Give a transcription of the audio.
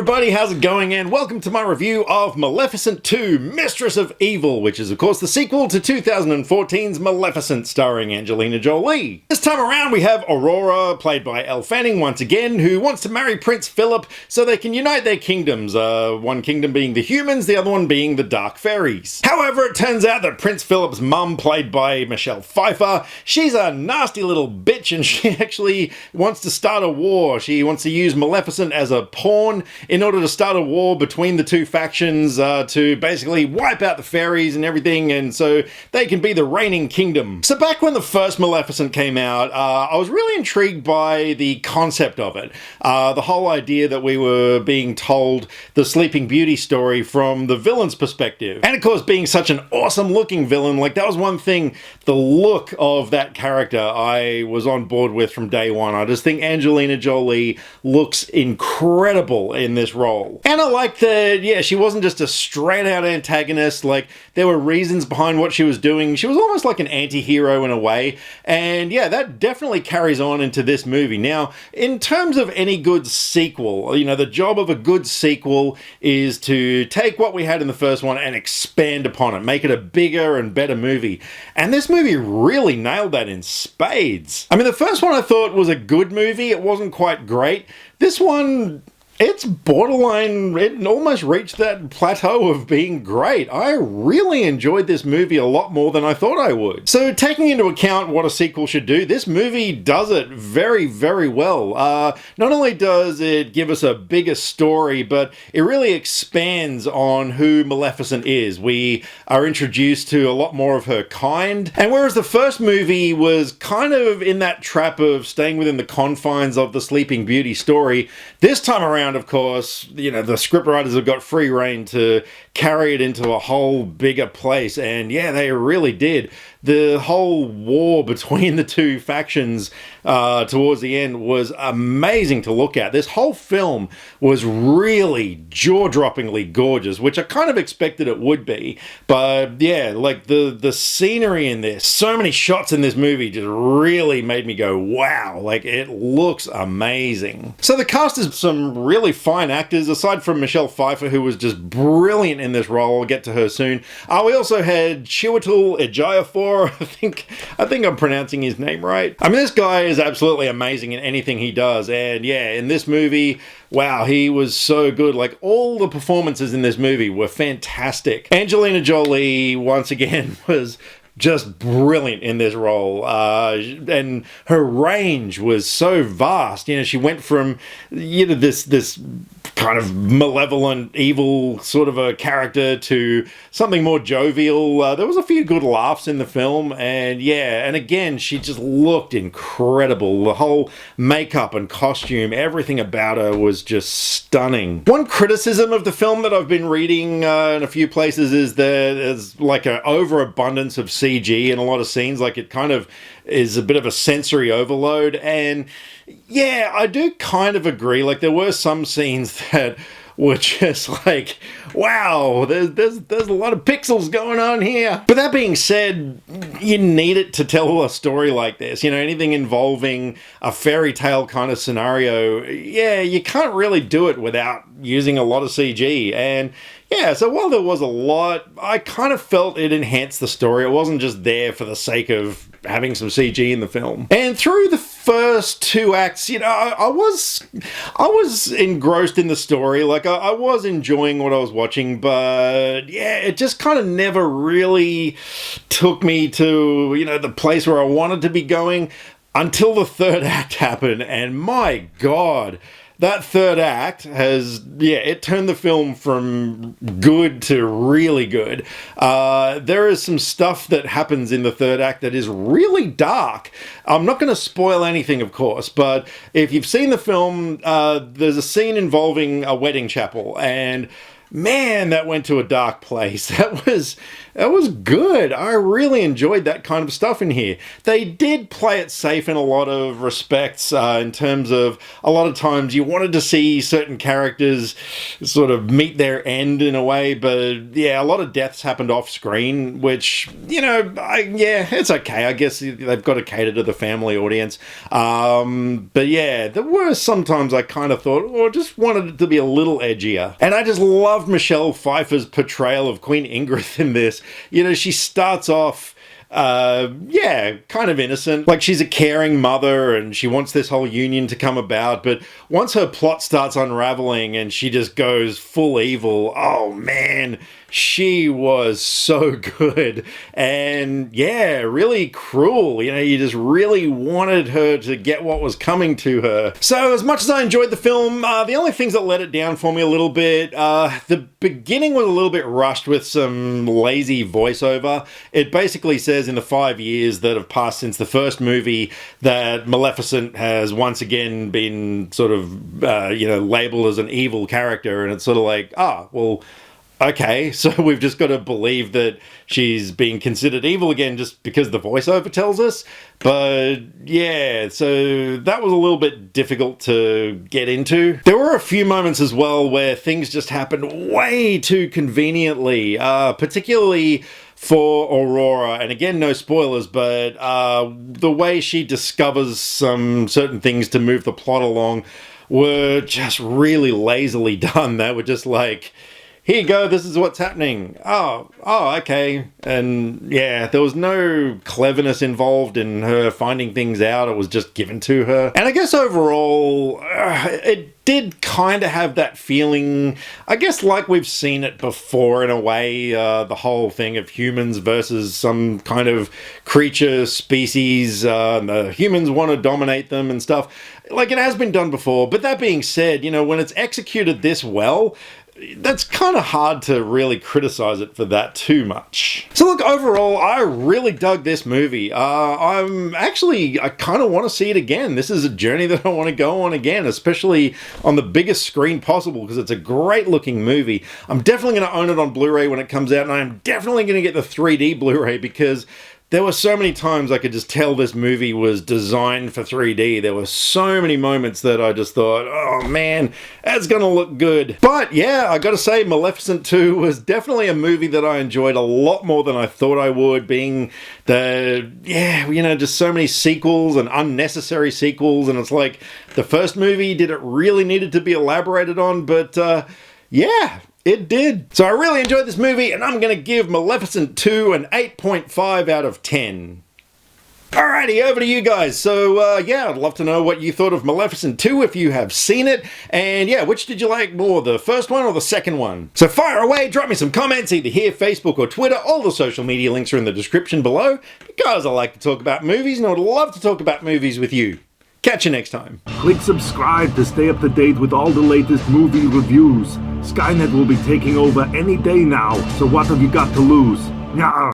everybody, how's it going? And welcome to my review of Maleficent 2, Mistress of Evil, which is of course the sequel to 2014's Maleficent starring Angelina Jolie. This time around we have Aurora, played by Elle Fanning once again, who wants to marry Prince Philip so they can unite their kingdoms, one kingdom being the humans, the other one being the dark fairies. However, it turns out that Prince Philip's mum, played by Michelle Pfeiffer, she's a nasty little bitch and she actually wants to start a war. She wants to use Maleficent as a pawn in order to start a war between the two factions to basically wipe out the fairies and everything, and so they can be the reigning kingdom. So back when the first Maleficent came out, I was really intrigued by the concept of it. The whole idea that we were being told the Sleeping Beauty story from the villain's perspective. And of course, being such an awesome looking villain, like that was one thing, the look of that character I was on board with from day one. I just think Angelina Jolie looks incredible in this role. And I like that, yeah, she wasn't just a straight out antagonist, like there were reasons behind what she was doing. She was almost like an anti-hero in a way. And yeah, that definitely carries on into this movie. Now, in terms of any good sequel, you know, the job of a good sequel is to take what we had in the first one and expand upon it, make it a bigger and better movie. And this movie really nailed that in spades. I mean, the first one I thought was a good movie. It wasn't quite great. This one, it's borderline, it almost reached that plateau of being great. I really enjoyed this movie a lot more than I thought I would. So taking into account what a sequel should do, this movie does it very, very well. Not only does it give us a bigger story, but it really expands on who Maleficent is. We are introduced to a lot more of her kind. And whereas the first movie was kind of in that trap of staying within the confines of the Sleeping Beauty story, this time around, of course, you know, the scriptwriters have got free rein to carry it into a whole bigger place, and yeah, they really did. The whole war between the two factions towards the end was amazing to look at. This whole film was really jaw-droppingly gorgeous, which I kind of expected it would be. But yeah, like the scenery in this, so many shots in this movie just really made me go, wow, like it looks amazing. So the cast is some really fine actors, aside from Michelle Pfeiffer, who was just brilliant in this role. I'll get to her soon. We also had Chiwetel Ejiofor. I think I'm pronouncing his name right. I mean, this guy is absolutely amazing in anything he does, and yeah, in this movie, wow, he was so good. Like, all the performances in this movie were fantastic. Angelina Jolie, once again, was just brilliant in this role, and her range was so vast. You know, she went from, you know, this kind of malevolent, evil sort of a character to something more jovial. There was a few good laughs in the film, and yeah, and again, she just looked incredible. The whole makeup and costume, everything about her was just stunning. One criticism of the film that I've been reading in a few places is that there's like an overabundance of CG in a lot of scenes. Like, it kind of is a bit of a sensory overload, and yeah, I do kind of agree. Like, there were some scenes that were just like, wow, there's a lot of pixels going on here. But that being said, you need it to tell a story like this. You know, anything involving a fairy tale kind of scenario, yeah, you can't really do it without using a lot of CG. And yeah, so while there was a lot, I kind of felt it enhanced the story. It wasn't just there for the sake of having some CG in the film. And through the first two acts, you know, I was engrossed in the story. Like, I was enjoying what I was watching, but yeah, it just kind of never really took me to, you know, the place where I wanted to be going until the third act happened. And my God, that third act has, yeah, it turned the film from good to really good. There is some stuff that happens in the third act that is really dark. I'm not going to spoil anything, of course, but if you've seen the film, there's a scene involving a wedding chapel, and man, that went to a dark place. That was good. I really enjoyed that kind of stuff in here. They did play it safe in a lot of respects, in terms of a lot of times you wanted to see certain characters sort of meet their end in a way, but yeah, a lot of deaths happened off screen, which, you know, yeah, it's okay. I guess they've got to cater to the family audience. But yeah, there were sometimes I kind of thought, oh, I just wanted it to be a little edgier. And I just loved Michelle Pfeiffer's portrayal of Queen Ingrid in this. You know, she starts off, yeah, kind of innocent. Like, she's a caring mother and she wants this whole union to come about. But once her plot starts unraveling and she just goes full evil, oh man, she was so good. And yeah, really cruel. You know, you just really wanted her to get what was coming to her. So as much as I enjoyed the film, the only things that let it down for me a little bit, the beginning was a little bit rushed with some lazy voiceover. It basically says in the 5 years that have passed since the first movie that Maleficent has once again been sort of, you know, labeled as an evil character. And it's sort of like, well, okay, so we've just got to believe that she's being considered evil again just because the voiceover tells us. But yeah, so that was a little bit difficult to get into. There were a few moments as well where things just happened way too conveniently, particularly for Aurora. And again, no spoilers, but the way she discovers some certain things to move the plot along were just really lazily done. They were just like, here you go, this is what's happening. Oh, okay. And yeah, there was no cleverness involved in her finding things out. It was just given to her. And I guess overall, it did kind of have that feeling, I guess, like we've seen it before in a way, the whole thing of humans versus some kind of creature species, and the humans want to dominate them and stuff. Like, it has been done before. But that being said, you know, when it's executed this well, that's kind of hard to really criticize it for that too much. So look, overall, I really dug this movie. I kind of want to see it again. This is a journey that I want to go on again, especially on the biggest screen possible, because it's a great looking movie. I'm definitely going to own it on Blu-ray when it comes out, and I'm definitely going to get the 3D Blu-ray because there were so many times I could just tell this movie was designed for 3D. There were so many moments that I just thought, oh man, that's gonna look good. But yeah, I gotta say, Maleficent 2 was definitely a movie that I enjoyed a lot more than I thought I would, being the, yeah, you know, just so many sequels and unnecessary sequels, and it's like, the first movie, did it really needed to be elaborated on? But yeah, it did. So I really enjoyed this movie, and I'm going to give Maleficent 2 an 8.5 out of 10. Alrighty, over to you guys. So, yeah, I'd love to know what you thought of Maleficent 2 if you have seen it. And yeah, which did you like more, the first one or the second one? So fire away, drop me some comments either here, Facebook or Twitter. All the social media links are in the description below. Guys, I like to talk about movies, and I would love to talk about movies with you. Catch you next time. Click subscribe to stay up to date with all the latest movie reviews. Skynet will be taking over any day now, so what have you got to lose? Nyah.